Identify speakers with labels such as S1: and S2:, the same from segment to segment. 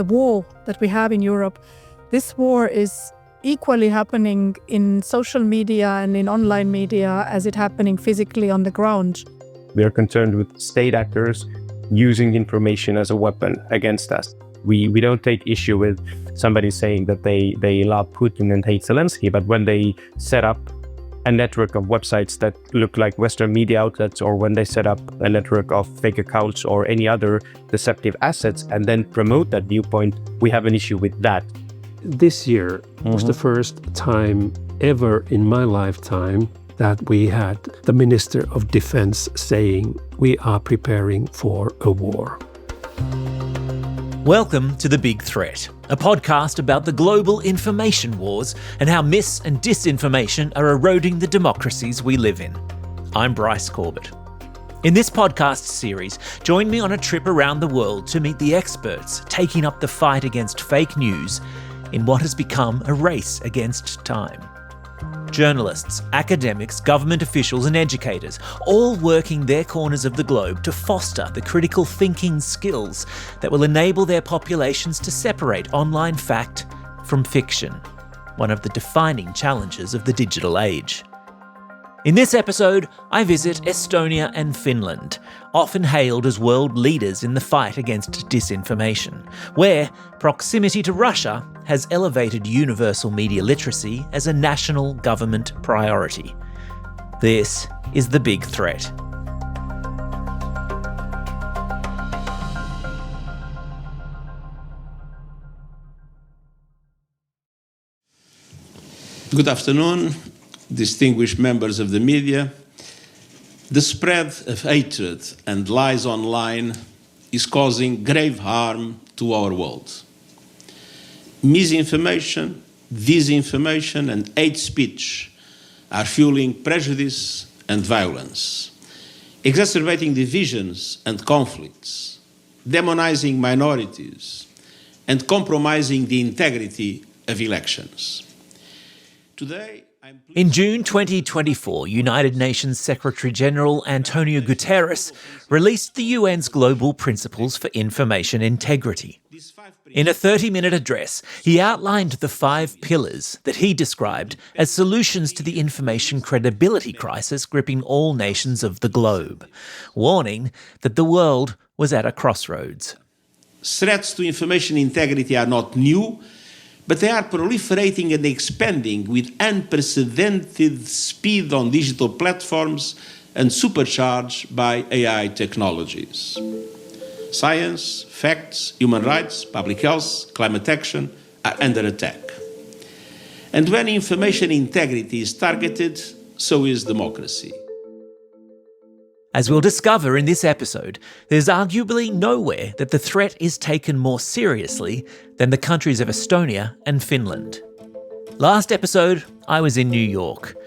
S1: the war that we have in Europe, this war is equally happening in social media and in online media as it happening physically on the ground.
S2: We are concerned with state actors using information as a weapon against us. We don't take issue with somebody saying that they love Putin and hate Zelensky, but when they set up a network of websites that look like Western media outlets, or when they set up a network of fake accounts or any other deceptive assets and then promote that viewpoint, we have an issue with that.
S3: This year was the first time ever in my lifetime that we had the Minister of Defence saying we are preparing for a war.
S4: Welcome to The Big Threat, a podcast about the global information wars and how mis- and disinformation are eroding the democracies we live in. I'm Bryce Corbett. In this podcast series, join me on a trip around the world to meet the experts taking up the fight against fake news in what has become a race against time. Journalists, academics, government officials and educators, all working their corners of the globe to foster the critical thinking skills that will enable their populations to separate online fact from fiction, one of the defining challenges of the digital age. In this episode, I visit Estonia and Finland, often hailed as world leaders in the fight against disinformation, where proximity to Russia has elevated universal media literacy as a national government priority. This is The Big Threat.
S5: Good afternoon, distinguished members of the media. The spread of hatred and lies online is causing grave harm to our world. Misinformation, disinformation and hate speech are fueling prejudice and violence, exacerbating divisions and conflicts, demonizing minorities, and compromising the integrity of elections. Today,
S4: in June 2024, United Nations Secretary-General Antonio Guterres released the UN's Global Principles for Information Integrity. In a 30-minute address, he outlined the 5 pillars that he described as solutions to the information credibility crisis gripping all nations of the globe, warning that the world was at a crossroads.
S5: Threats to information integrity are not new, but they are proliferating and expanding with unprecedented speed on digital platforms and supercharged by AI technologies. Science, facts, human rights, public health, climate action are under attack. And when information integrity is targeted, so is democracy.
S4: As we'll discover in this episode, there's arguably nowhere that the threat is taken more seriously than the countries of Estonia and Finland. Last episode, I was in New York.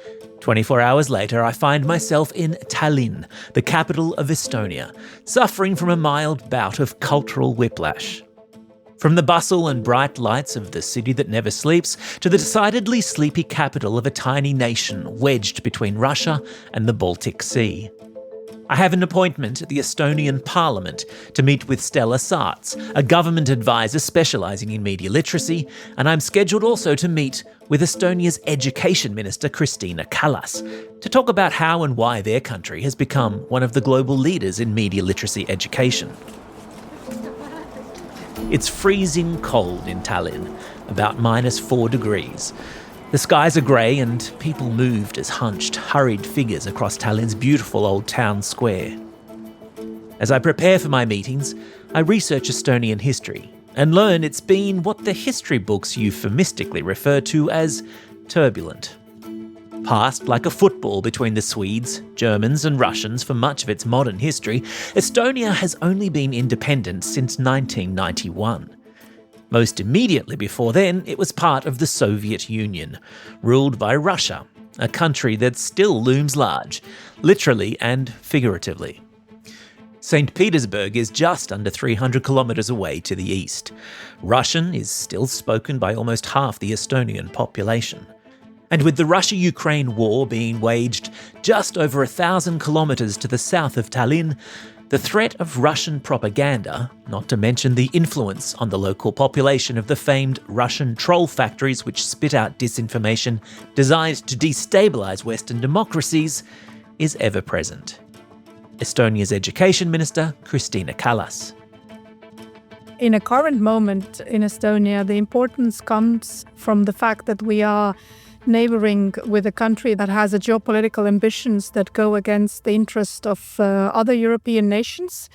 S4: 24 hours later, I find myself in Tallinn, the capital of Estonia, suffering from a mild bout of cultural whiplash. From the bustle and bright lights of the city that never sleeps to the decidedly sleepy capital of a tiny nation wedged between Russia and the Baltic Sea. I have an appointment at the Estonian Parliament to meet with Stella Saarts, a government advisor specialising in media literacy, and I'm scheduled also to meet with Estonia's Education Minister Kristina Kallas to talk about how and why their country has become one of the global leaders in media literacy education. It's freezing cold in Tallinn, about -4 degrees. The skies are grey and people moved as hunched, hurried figures across Tallinn's beautiful old town square. As I prepare for my meetings, I research Estonian history and learn it's been what the history books euphemistically refer to as turbulent. Passed like a football between the Swedes, Germans and Russians for much of its modern history, Estonia has only been independent since 1991. Most immediately before then, it was part of the Soviet Union, ruled by Russia, a country that still looms large, literally and figuratively. St. Petersburg is just under 300 kilometres away to the east. Russian is still spoken by almost half the Estonian population. And with the Russia-Ukraine war being waged just over 1,000 kilometres to the south of Tallinn, The threat of Russian propaganda, not to mention the influence on the local population of the famed Russian troll factories which spit out disinformation designed to destabilise Western democracies, is ever present. Estonia's Education Minister, Kristina Kallas.
S1: In a current moment in Estonia, the importance comes from the fact that we are neighboring with a country that has a geopolitical ambitions that go against the interest of other European nations.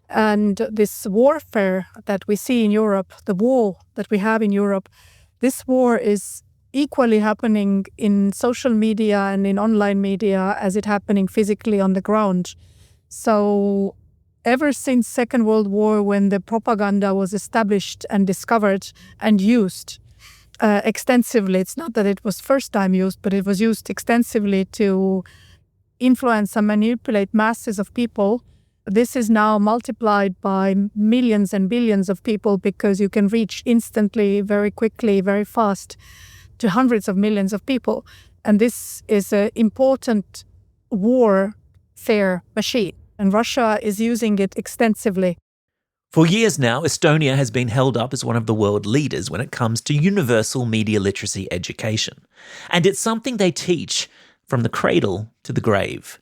S1: And this warfare that we see in Europe, the war that we have in Europe, this war is equally happening in social media and in online media as it happening physically on the ground. So ever since Second World War, when the propaganda was established and discovered and used extensively, it's not that it was first time used, but it was used extensively to influence and manipulate masses of people. This is now multiplied by millions and billions of people because you can reach instantly, very quickly, very fast to hundreds of millions of people. And this is an important warfare machine. And Russia is using it extensively.
S4: For years now, Estonia has been held up as one of the world leaders when it comes to universal media literacy education. And it's something they teach from the cradle to the grave.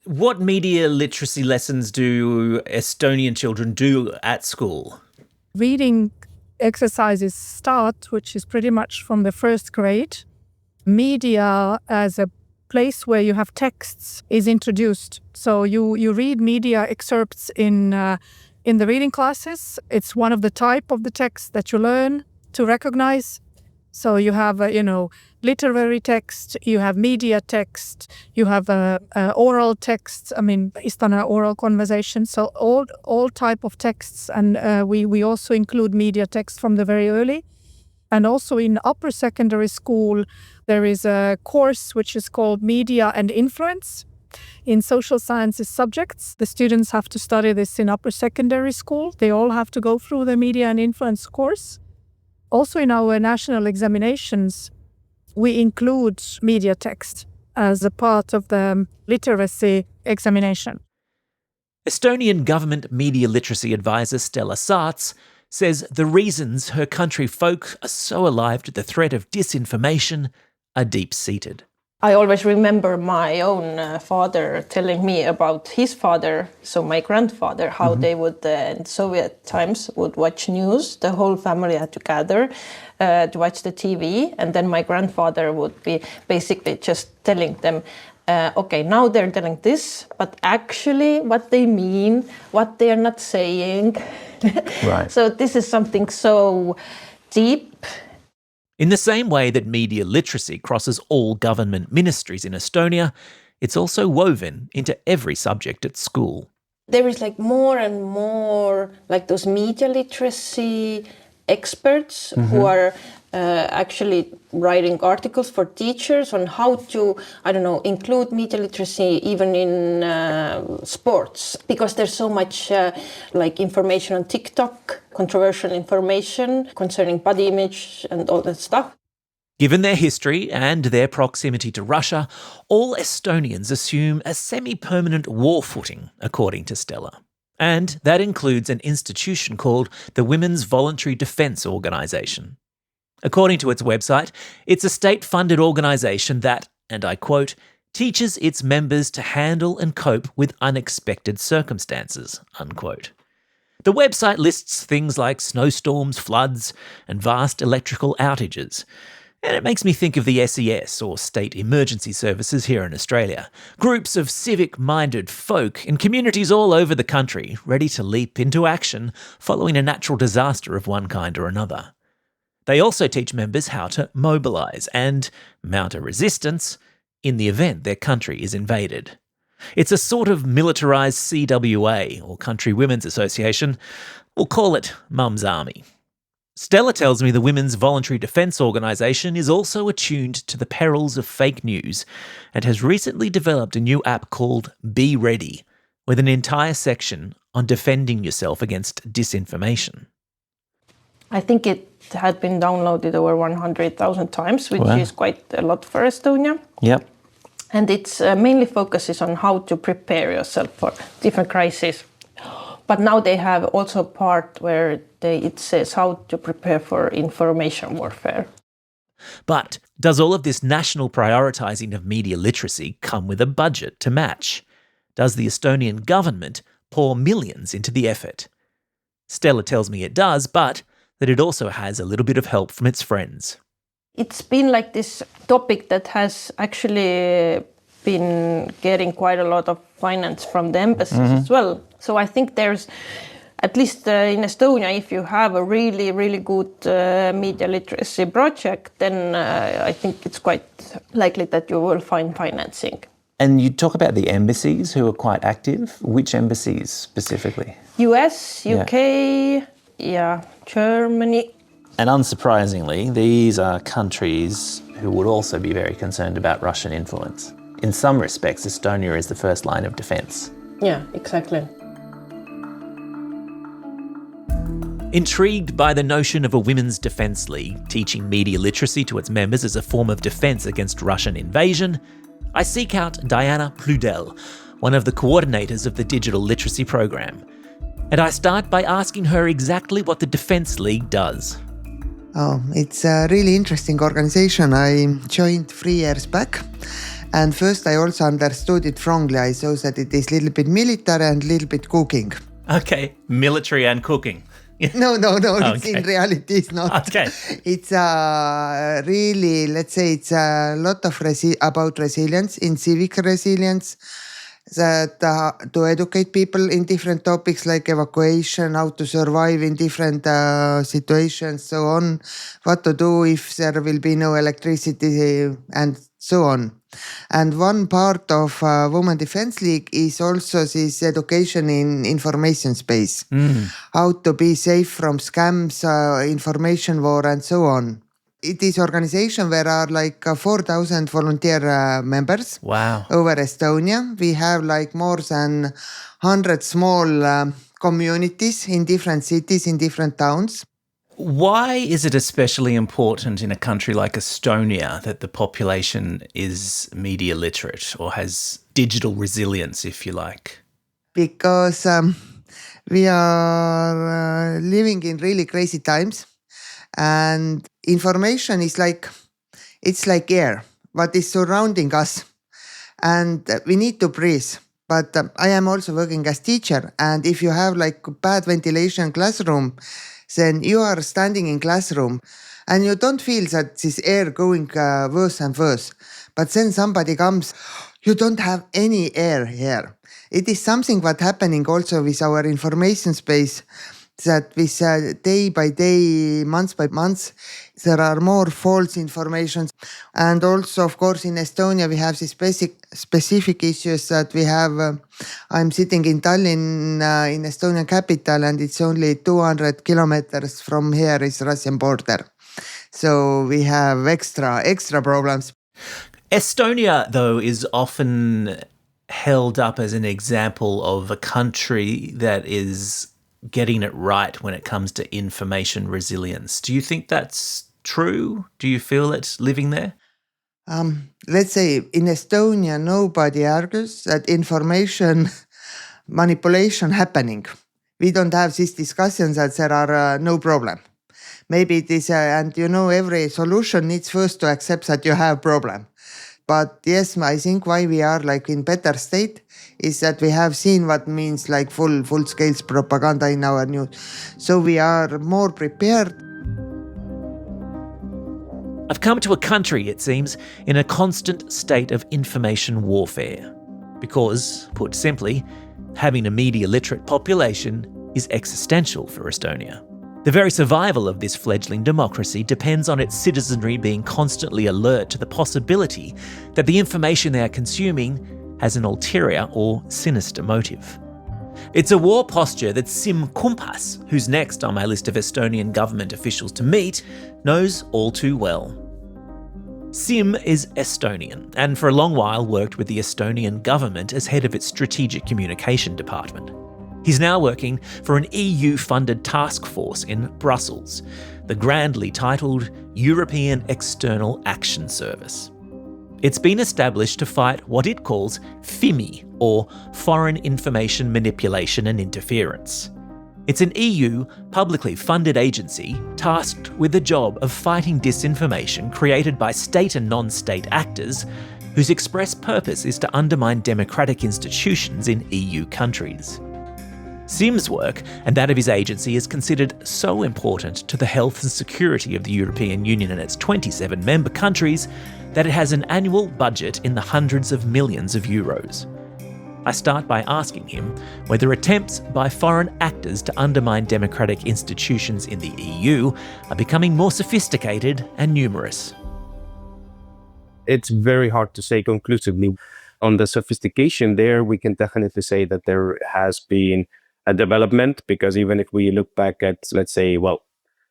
S4: What media literacy lessons do Estonian children do at school?
S1: Reading exercises start, which is pretty much from the first grade. Media as a place where you have texts is introduced. So you read media excerpts in the reading classes. It's one of the type of the texts that you learn to recognize. So you have, literary text, you have media text, you have oral text, Istana oral conversation. So all type of texts. And we also include media text from the very early. And also in upper secondary school, there is a course which is called Media and Influence. In social sciences subjects, the students have to study this in upper secondary school. They all have to go through the Media and Influence course. Also in our national examinations, we include media text as a part of the literacy examination.
S4: Estonian government media literacy advisor Stella Saarts says the reasons her country folk are so alive to the threat of disinformation are deep-seated.
S6: I always remember my own father telling me about his father, so my grandfather, how they would, in Soviet times, would watch news. The whole family had to gather to watch the TV. And then my grandfather would be basically just telling them, okay, now they're telling this, but actually what they mean, what they're not saying.
S7: Right.
S6: So this is something so deep.
S4: In the same way that media literacy crosses all government ministries in Estonia, it's also woven into every subject at school.
S6: There is more and more those media literacy experts who are actually writing articles for teachers on how to, include media literacy even in sports. Because there's so much information on TikTok, controversial information concerning body image and all that stuff.
S4: Given their history and their proximity to Russia, all Estonians assume a semi-permanent war footing, according to Stella. And that includes an institution called the Women's Voluntary Defence Organisation. According to its website, it's a state-funded organisation that, and I quote, teaches its members to handle and cope with unexpected circumstances, unquote. The website lists things like snowstorms, floods, and vast electrical outages. And it makes me think of the SES, or State Emergency Services here in Australia. Groups of civic-minded folk in communities all over the country, ready to leap into action following a natural disaster of one kind or another. They also teach members how to mobilise and mount a resistance in the event their country is invaded. It's a sort of militarised CWA, or Country Women's Association. We'll call it Mum's Army. Stella tells me the Women's Voluntary Defence Organisation is also attuned to the perils of fake news and has recently developed a new app called Be Ready, with an entire section on defending yourself against disinformation.
S6: I think it had been downloaded over 100,000 times, which is quite a lot for Estonia.
S7: Yep.
S6: And its mainly focuses on how to prepare yourself for different crises. But now they have also a part where it says how to prepare for information warfare.
S4: But does all of this national prioritising of media literacy come with a budget to match? Does the Estonian government pour millions into the effort? Stella tells me it does, but that it also has a little bit of help from its friends.
S6: It's been like this topic that has actually been getting quite a lot of finance from the embassies as well. So I think there's, at least in Estonia, if you have a really, really good media literacy project, then I think it's quite likely that you will find financing.
S7: And you talk about the embassies who are quite active. Which embassies specifically?
S6: US, UK, Germany.
S7: And unsurprisingly, these are countries who would also be very concerned about Russian influence. In some respects, Estonia is the first line of defence.
S6: Yeah, exactly.
S4: Intrigued by the notion of a women's defence league teaching media literacy to its members as a form of defence against Russian invasion, I seek out Diana Pludel, one of the coordinators of the digital literacy program. And I start by asking her exactly what the Defence League does.
S8: Oh, it's a really interesting organization. I joined 3 years back. And first I also understood it wrongly. I saw that it is a little bit military and a little bit cooking.
S4: Okay, military and cooking.
S8: No,
S4: Okay.
S8: it's in reality it's not.
S4: Okay.
S8: It's really, let's say it's a lot of about resilience, in civic resilience, that to educate people in different topics like evacuation, how to survive in different situations, so on, what to do if there will be no electricity and so on. And one part of Women Defence League is also this education in information space, how to be safe from scams, information war and so on. It is organization where are like 4,000 volunteer members.
S4: Wow.
S8: Over Estonia. We have like more than 100 small communities in different cities, in different towns.
S7: Why is it especially important in a country like Estonia that the population is media literate or has digital resilience, if you like?
S8: Because we are living in really crazy times. And information is like, it's like air, what is surrounding us. And we need to breathe. But I am also working as teacher. And if you have like bad ventilation classroom, then you are standing in classroom and you don't feel that this air going worse and worse. But then somebody comes, you don't have any air here. It is something what happening also with our information space, that with day by day, month by month, there are more false information. And also, of course, in Estonia, we have these specific issues that we have. I'm sitting in Tallinn, in Estonian capital, and it's only 200 kilometers from here is Russian border. So we have extra problems.
S7: Estonia, though, is often held up as an example of a country that is getting it right when it comes to information resilience. Do you think that's true? Do you feel it living there?
S8: Let's say in Estonia, nobody argues that information manipulation happening. We don't have these discussions that there are no problem. Maybe it is, and every solution needs first to accept that you have problem. But yes, I think why we are like in better state is that we have seen what means like full-scale propaganda in our news. So we are more prepared.
S4: I've come to a country, it seems, in a constant state of information warfare. Because, put simply, having a media literate population is existential for Estonia. The very survival of this fledgling democracy depends on its citizenry being constantly alert to the possibility that the information they are consuming has an ulterior or sinister motive. It's a war posture that Siim Kumpas, who's next on my list of Estonian government officials to meet, knows all too well. Siim is Estonian and for a long while worked with the Estonian government as head of its strategic communication department. He's now working for an EU-funded task force in Brussels, the grandly titled European External Action Service. It's been established to fight what it calls FIMI, or Foreign Information Manipulation and Interference. It's an EU publicly funded agency tasked with the job of fighting disinformation created by state and non-state actors whose express purpose is to undermine democratic institutions in EU countries. Sim's work and that of his agency is considered so important to the health and security of the European Union and its 27 member countries that it has an annual budget in the hundreds of millions of euros. I start by asking him whether attempts by foreign actors to undermine democratic institutions in the EU are becoming more sophisticated and numerous.
S2: It's very hard to say conclusively. On the sophistication there, we can definitely say that there has been a development, because even if we look back at, let's say,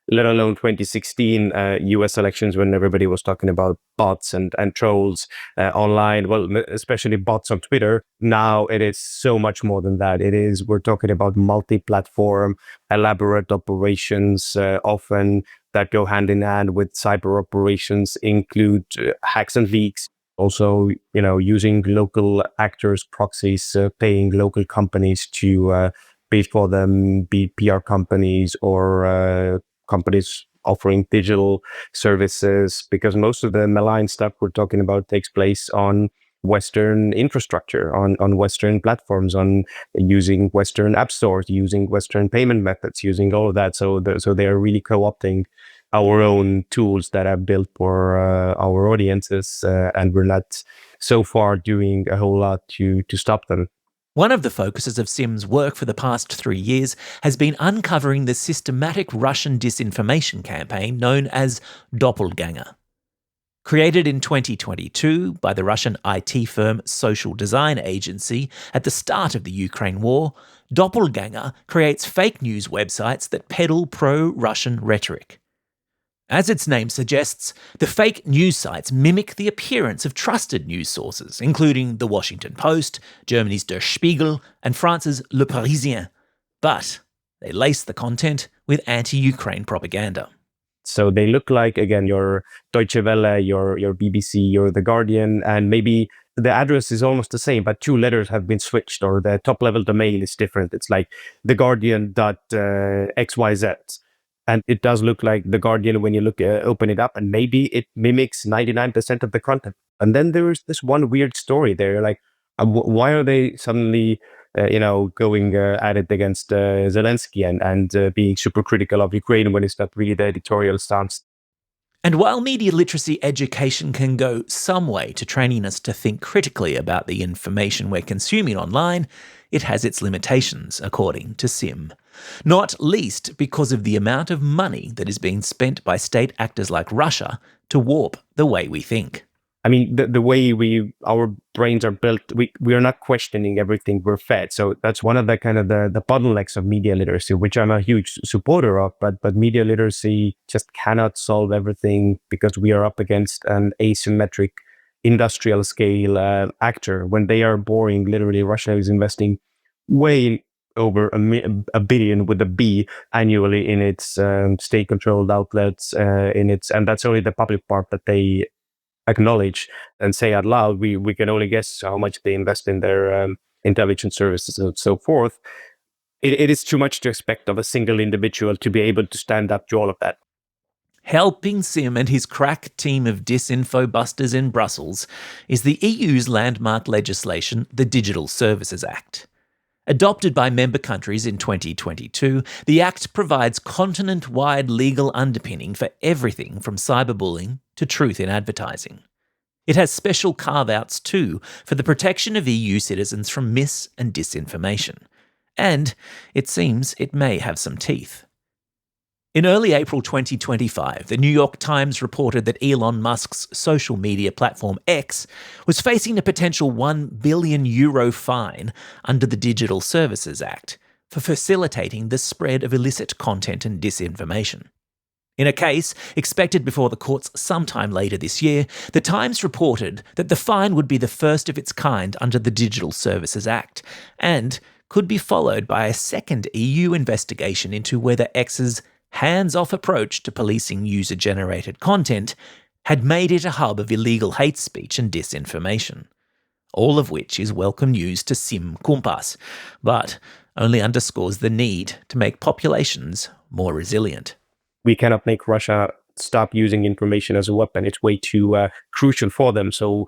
S2: let alone 2016 US elections, when everybody was talking about bots and trolls online, especially bots on Twitter, now it is so much more than that. We're talking about multi-platform, elaborate operations, often that go hand in hand with cyber operations, include hacks and leaks. Also, using local actors, proxies, paying local companies to pay for them, be it PR companies or companies offering digital services, because most of the malign stuff we're talking about takes place on Western infrastructure, on Western platforms, on using Western app stores, using Western payment methods, using all of that. So they are really co-opting our own tools that are built for our audiences, and we're not so far doing a whole lot to stop them.
S4: One of the focuses of Sim's work for the past 3 years has been uncovering the systematic Russian disinformation campaign known as Doppelganger. Created in 2022 by the Russian IT firm Social Design Agency at the start of the Ukraine war, Doppelganger creates fake news websites that peddle pro-Russian rhetoric. As its name suggests, the fake news sites mimic the appearance of trusted news sources, including The Washington Post, Germany's Der Spiegel, and France's Le Parisien. But they lace the content with anti-Ukraine propaganda.
S2: So they look like, again, your Deutsche Welle, your BBC, your The Guardian, and maybe the address is almost the same, but 2 letters have been switched, or the top-level domain is different. It's like theguardian.xyz. And it does look like The Guardian when you open it up, and maybe it mimics 99% of the content. And then there is this one weird story there, like, why are they suddenly, going at it against Zelensky and being super critical of Ukraine when it's not really the editorial stance?
S4: And while media literacy education can go some way to training us to think critically about the information we're consuming online, it has its limitations, according to Sim. Not least because of the amount of money that is being spent by state actors like Russia to warp the way we think.
S2: I mean, the way our brains are built, we are not questioning everything we're fed. So that's one of the kind of the bottlenecks of media literacy, which I'm a huge supporter of. But media literacy just cannot solve everything, because we are up against an asymmetric industrial scale actor. When they are boring, literally, Russia is investing way over a billion with a B annually in its state-controlled outlets, and that's only the public part that they acknowledge and say out loud. We can only guess how much they invest in their intelligence services and so forth. It is too much to expect of a single individual to be able to stand up to all of that.
S4: Helping Sim and his crack team of disinfo busters in Brussels is the EU's landmark legislation, the Digital Services Act. Adopted by member countries in 2022, the Act provides continent-wide legal underpinning for everything from cyberbullying to truth in advertising. It has special carve-outs too for the protection of EU citizens from mis- and disinformation. And it seems it may have some teeth. In early April 2025, the New York Times reported that Elon Musk's social media platform X was facing a potential €1 billion fine under the Digital Services Act for facilitating the spread of illicit content and disinformation. In a case expected before the courts sometime later this year, the Times reported that the fine would be the first of its kind under the Digital Services Act and could be followed by a second EU investigation into whether X's hands-off approach to policing user-generated content
S7: had made it a hub of illegal hate speech and disinformation, all of which is welcome news to Sim Kumpas, but only underscores the need to make populations more resilient.
S2: We cannot make Russia stop using information as a weapon. It's way too crucial for them. So,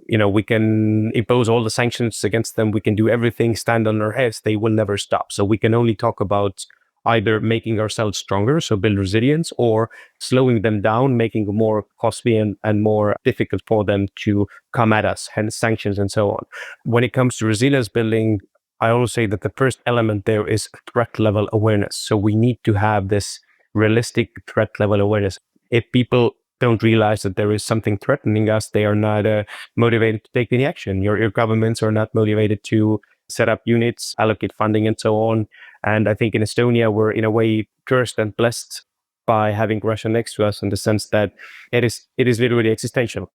S2: we can impose all the sanctions against them. We can do everything, stand on our heads. They will never stop. So we can only talk about either making ourselves stronger, so build resilience, or slowing them down, making it more costly and more difficult for them to come at us, hence sanctions and so on. When it comes to resilience building, I always say that the first element there is threat level awareness. So we need to have this realistic threat level awareness. If people don't realize that there is something threatening us, they are not motivated to take any action. Your governments are not motivated to set up units, allocate funding, and so on. And I think in Estonia, we're in a way cursed and blessed by having Russia next to us, in the sense that it is literally existential.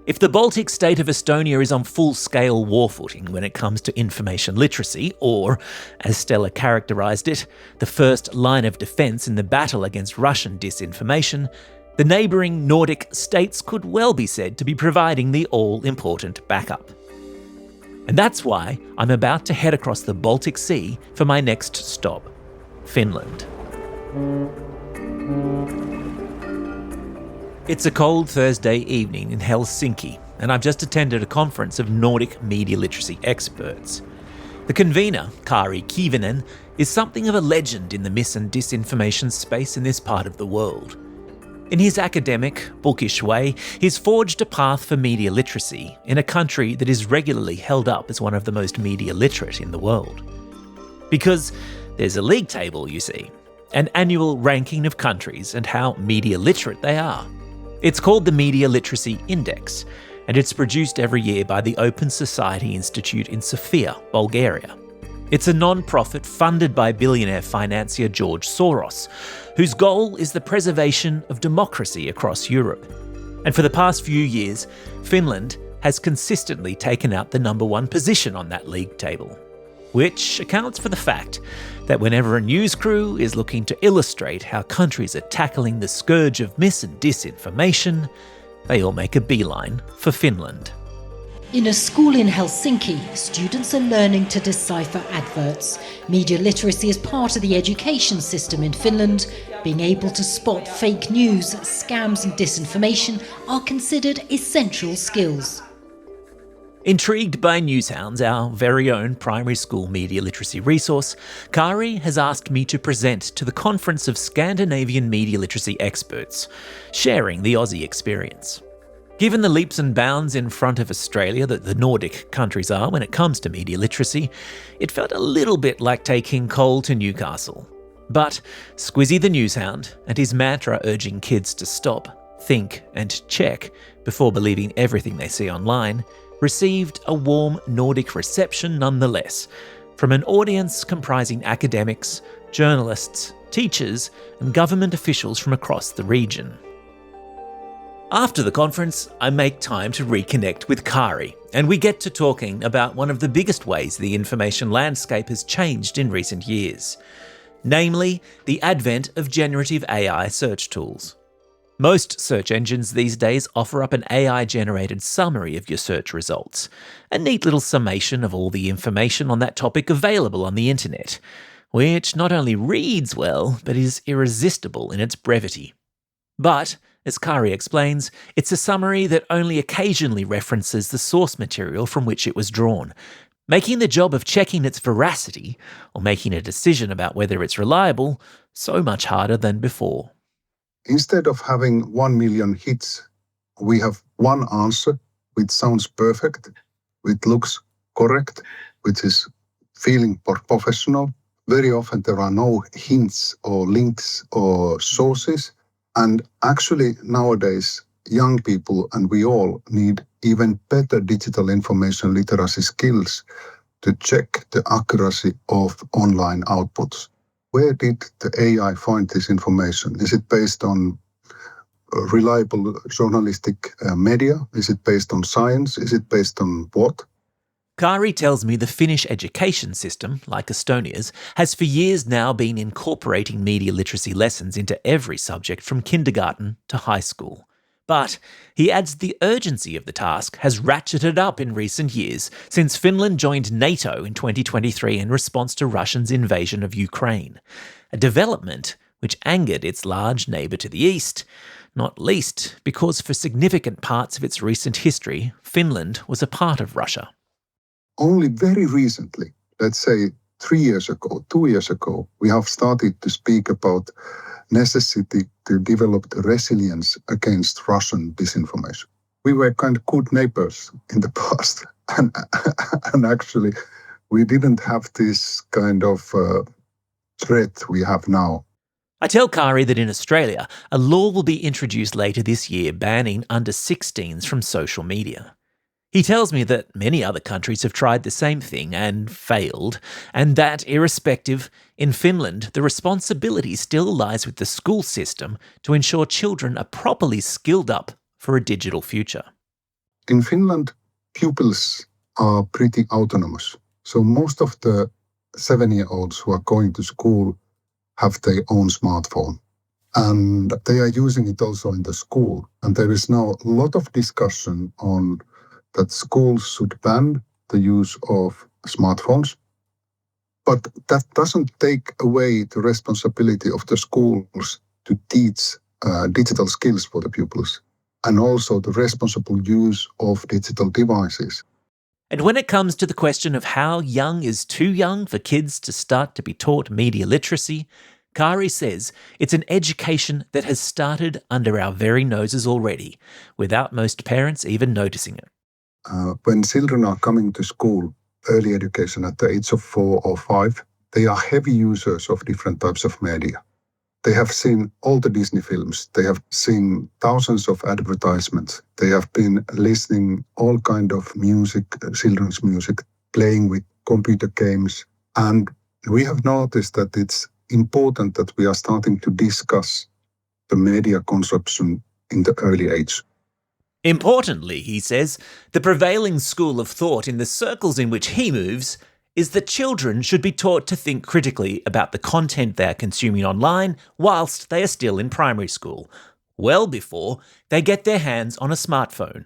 S7: If the Baltic state of Estonia is on full-scale war footing when it comes to information literacy, or, as Stella characterised it, the first line of defence in the battle against Russian disinformation, the neighbouring Nordic states could well be said to be providing the all-important backup. And that's why I'm about to head across the Baltic Sea for my next stop, Finland. It's a cold Thursday evening in Helsinki, and I've just attended a conference of Nordic media literacy experts. The convener, Kari Kivinen, is something of a legend in the mis- and disinformation space in this part of the world. In his academic, bookish way, he's forged a path for media literacy in a country that is regularly held up as one of the most media literate in the world. Because there's a league table, you see, an annual ranking of countries and how media literate they are. It's called the Media Literacy Index, and it's produced every year by the Open Society Institute in Sofia, Bulgaria. It's a non-profit funded by billionaire financier George Soros, whose goal is the preservation of democracy across Europe. And for the past few years, Finland has consistently taken out the number one position on that league table, which accounts for the fact that whenever a news crew is looking to illustrate how countries are tackling the scourge of mis- and disinformation, they all make a beeline for Finland.
S9: In a school in Helsinki, students are learning to decipher adverts. Media literacy is part of the education system in Finland. Being able to spot fake news, scams and disinformation are considered essential skills.
S7: Intrigued by Newshounds, our very own primary school media literacy resource, Kari has asked me to present to the conference of Scandinavian media literacy experts, sharing the Aussie experience. Given the leaps and bounds in front of Australia that the Nordic countries are when it comes to media literacy, it felt a little bit like taking coal to Newcastle. But Squizzy the Newshound and his mantra urging kids to stop, think and check before believing everything they see online received a warm Nordic reception nonetheless, from an audience comprising academics, journalists, teachers, and government officials from across the region. After the conference, I make time to reconnect with Kari, and we get to talking about one of the biggest ways the information landscape has changed in recent years, namely the advent of generative AI search tools. Most search engines these days offer up an AI-generated summary of your search results, a neat little summation of all the information on that topic available on the internet, which not only reads well, but is irresistible in its brevity. But, as Kari explains, it's a summary that only occasionally references the source material from which it was drawn, making the job of checking its veracity, or making a decision about whether it's reliable, so much harder than before.
S10: Instead of having 1 million hits, we have one answer which sounds perfect, which looks correct, which is feeling professional. Very often there are no hints or links or sources. And actually nowadays, young people and we all need even better digital information literacy skills to check the accuracy of online outputs. Where did the AI find this information? Is it based on reliable journalistic media? Is it based on science? Is it based on what?
S4: Kari tells me the Finnish education system, like Estonia's, has for years now been incorporating media literacy lessons into every subject from kindergarten to high school. But he adds the urgency of the task has ratcheted up in recent years since Finland joined NATO in 2023 in response to Russia's invasion of Ukraine, a development which angered its large neighbour to the east, not least because for significant parts of its recent history, Finland was a part of Russia.
S10: Only very recently, let's say 3 years ago, 2 years ago, we have started to speak about necessity to develop the resilience against Russian disinformation. We were kind of good neighbors in the past, and actually we didn't have this kind of threat we have now.
S4: I tell Kari that in Australia, a law will be introduced later this year banning under 16s from social media. He tells me that many other countries have tried the same thing and failed, and that, irrespective, in Finland, the responsibility still lies with the school system to ensure children are properly skilled up for a digital future.
S10: In Finland, pupils are pretty autonomous. So most of the 7-year-olds who are going to school have their own smartphone. And they are using it also in the school. And there is now a lot of discussion on that schools should ban the use of smartphones. But that doesn't take away the responsibility of the schools to teach digital skills for the pupils, and also the responsible use of digital devices.
S4: And when it comes to the question of how young is too young for kids to start to be taught media literacy, Kari says it's an education that has started under our very noses already, without most parents even noticing it.
S10: When children are coming to school, early education at the age of 4 or 5, they are heavy users of different types of media. They have seen all the Disney films. They have seen thousands of advertisements. They have been listening all kind of music, children's music, playing with computer games. And we have noticed that it's important that we are starting to discuss the media consumption in the early age.
S4: Importantly, he says, the prevailing school of thought in the circles in which he moves is that children should be taught to think critically about the content they are consuming online whilst they are still in primary school, well before they get their hands on a smartphone.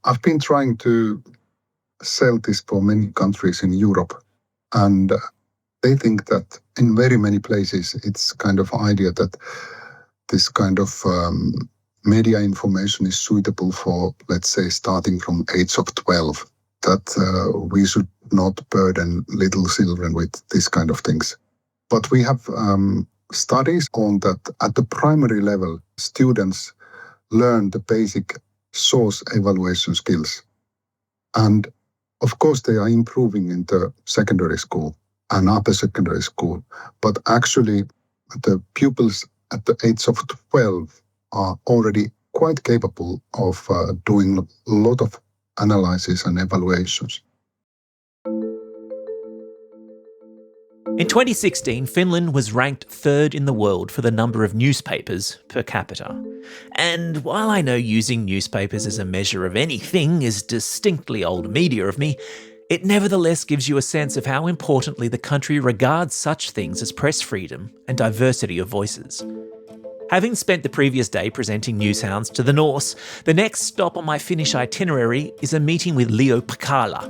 S10: I've been trying to sell this for many countries in Europe, and they think that in very many places it's kind of idea that this kind of media information is suitable for, let's say, starting from age of 12, that we should not burden little children with this kind of things. But we have studies on that at the primary level, students learn the basic source evaluation skills. And of course, they are improving in the secondary school and upper secondary school. But actually, the pupils at the age of 12 are already quite capable of doing a lot of analysis and evaluations.
S4: In 2016, Finland was ranked 3rd in the world for the number of newspapers per capita. And while I know using newspapers as a measure of anything is distinctly old media of me, it nevertheless gives you a sense of how importantly the country regards such things as press freedom and diversity of voices. Having spent the previous day presenting Newshounds to the Norse, the next stop on my Finnish itinerary is a meeting with Leo Pakala,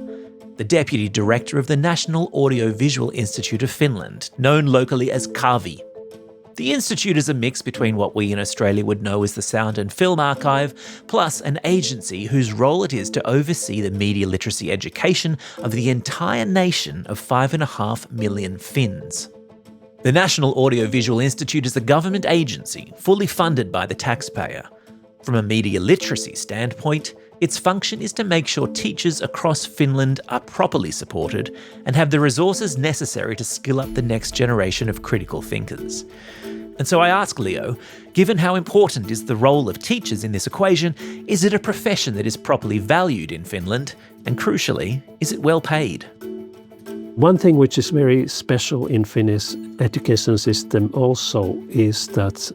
S4: the Deputy Director of the National Audiovisual Institute of Finland, known locally as KAVI. The institute is a mix between what we in Australia would know as the Sound and Film Archive, plus an agency whose role it is to oversee the media literacy education of the entire nation of 5.5 million Finns. The National Audiovisual Institute is a government agency fully funded by the taxpayer. From a media literacy standpoint, its function is to make sure teachers across Finland are properly supported and have the resources necessary to skill up the next generation of critical thinkers. And so I ask Leo, given how important is the role of teachers in this equation, is it a profession that is properly valued in Finland? And crucially, is it well paid?
S3: One thing which is very special in Finnish education system also is that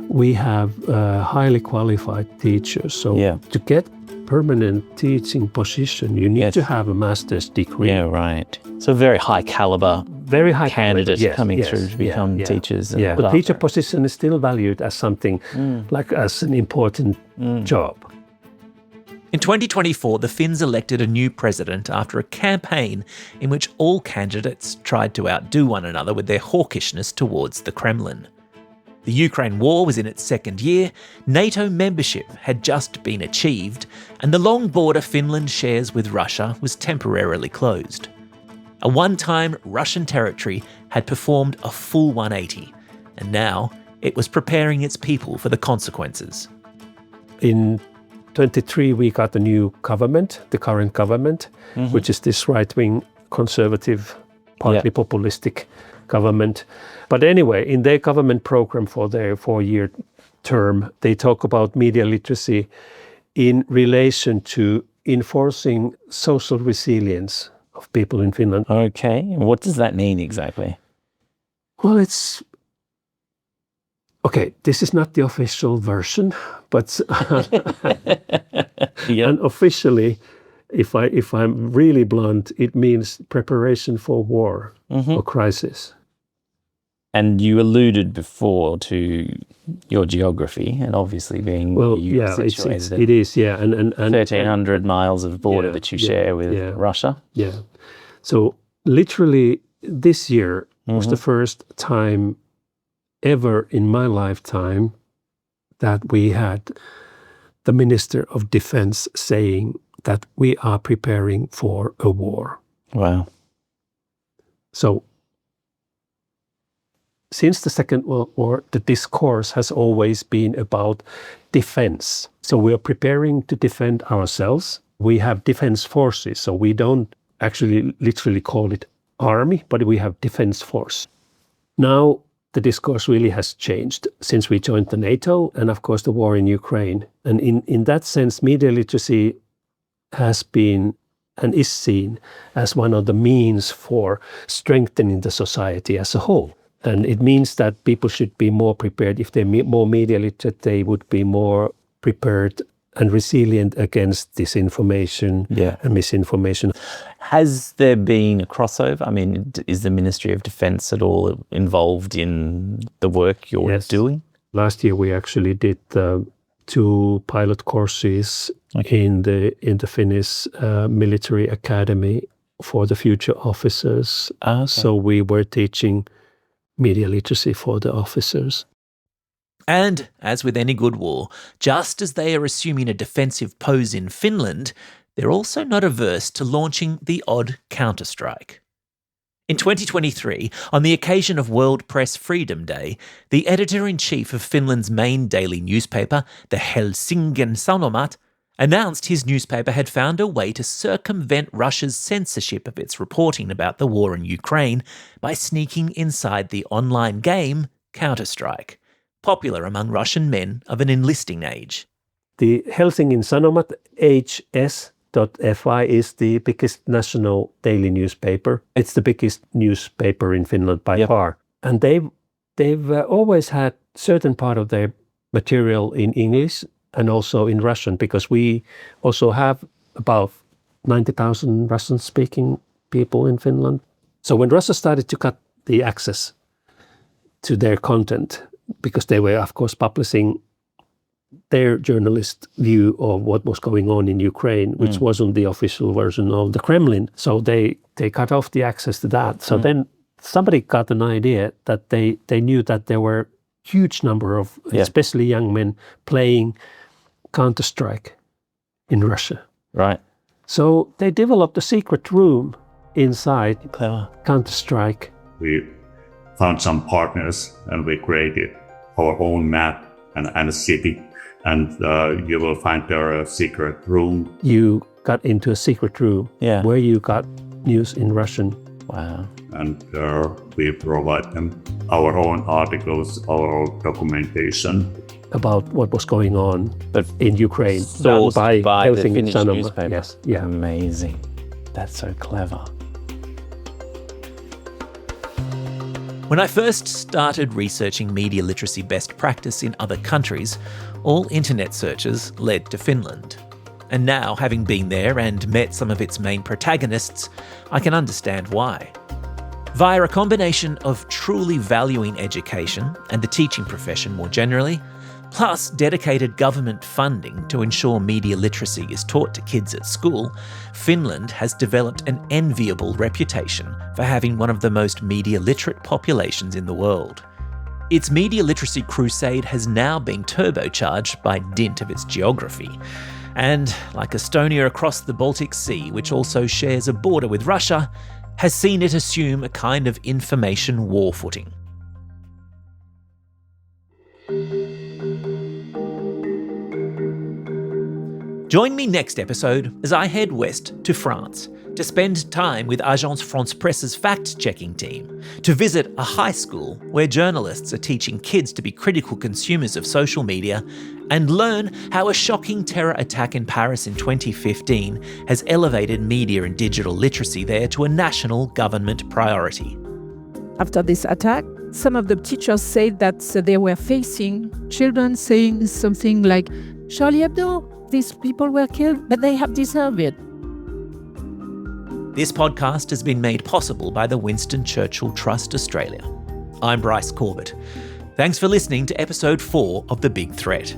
S3: we have highly qualified teachers. So to get permanent teaching position, you need
S11: Yes.
S3: to have a master's degree.
S11: Yeah, right. So very high caliber
S3: Very high
S11: candidates
S3: caliber. Yes,
S11: coming
S3: yes,
S11: through to become teachers. and
S3: Yeah,
S11: put
S3: the
S11: up
S3: teacher
S11: there.
S3: position is still valued as something like as an important job.
S4: In 2024, the Finns elected a new president after a campaign in which all candidates tried to outdo one another with their hawkishness towards the Kremlin. The Ukraine war was in its second year, NATO membership had just been achieved, and the long border Finland shares with Russia was temporarily closed. A one-time Russian territory had performed a full 180, and now it was preparing its people for the consequences.
S3: In 23, we got a new government, the current government, which is this right-wing conservative, partly populistic government. But anyway, in their government program for their 4-year term, they talk about media literacy in relation to enforcing social resilience of people in Finland.
S11: Okay. And what does that mean exactly?
S3: Well, it's... Okay, this is not the official version, but and officially, if I'm really blunt, it means preparation for war or crisis.
S11: And you alluded before to your geography, and obviously being situated
S3: it is, yeah, and
S11: 1,300 miles of border that you share with Russia.
S3: Yeah, so literally this year was the first time ever in my lifetime that we had the Minister of Defence saying that we are preparing for a war.
S11: Wow.
S3: So since the Second World War, the discourse has always been about defense. So we are preparing to defend ourselves. We have defense forces, so we don't actually literally call it army, but we have defense force. Now the discourse really has changed since we joined the NATO and, of course, the war in Ukraine. And in that sense, media literacy has been and is seen as one of the means for strengthening the society as a whole. And it means that people should be more prepared. If they're more media literate, they would be more prepared and resilient against disinformation and misinformation.
S11: Has there been a crossover? I mean, is the Ministry of Defence at all involved in the work you're doing?
S3: Last year we actually did 2 pilot courses in the Finnish military academy for the future officers. So we were teaching media literacy for the officers.
S4: And, as with any good war, just as they are assuming a defensive pose in Finland, they're also not averse to launching the odd counterstrike. In 2023, on the occasion of World Press Freedom Day, the editor-in-chief of Finland's main daily newspaper, the Helsingin Sanomat, announced his newspaper had found a way to circumvent Russia's censorship of its reporting about the war in Ukraine by sneaking inside the online game Counter-Strike, popular among Russian men of an enlisting age.
S3: The Helsingin Sanomat, HS.fi, is the biggest national daily newspaper. It's the biggest newspaper in Finland by far. And they've always had certain part of their material in English and also in Russian, because we also have about 90,000 Russian-speaking people in Finland. So when Russia started to cut the access to their content, because they were, of course, publishing their journalist view of what was going on in Ukraine, which wasn't the official version of the Kremlin. So they cut off the access to that. So then somebody got an idea that they knew that there were huge number of, especially young men, playing Counter-Strike in Russia.
S11: Right.
S3: So they developed a secret room inside Counter-Strike.
S12: We found some partners and we created our own map and a city. And you will find there a secret room.
S3: You got into a secret room where you got news in Russian.
S11: Wow.
S12: And we provide them our own articles, our own documentation.
S3: About what was going on in Ukraine.
S11: Sourced by the Finnish
S3: Sanomat.
S11: newspaper.
S3: Yes, yeah.
S11: Amazing. That's so clever.
S4: When I first started researching media literacy best practice in other countries, all internet searches led to Finland. And now, having been there and met some of its main protagonists, I can understand why. Via a combination of truly valuing education and the teaching profession more generally, plus dedicated government funding to ensure media literacy is taught to kids at school, Finland has developed an enviable reputation for having one of the most media literate populations in the world. Its media literacy crusade has now been turbocharged by dint of its geography. And, like Estonia across the Baltic Sea, which also shares a border with Russia, has seen it assume a kind of information war footing. Join me next episode as I head west to France to spend time with Agence France-Presse's fact-checking team, to visit a high school where journalists are teaching kids to be critical consumers of social media, and learn how a shocking terror attack in Paris in 2015 has elevated media and digital literacy there to a national government priority.
S13: After this attack, some of the teachers said that they were facing children saying something like, Charlie Hebdo, these people were killed, but they have deserved it.
S4: This podcast has been made possible by the Winston Churchill Trust Australia. I'm Bryce Corbett. Thanks for listening to episode 4 of The Big Threat.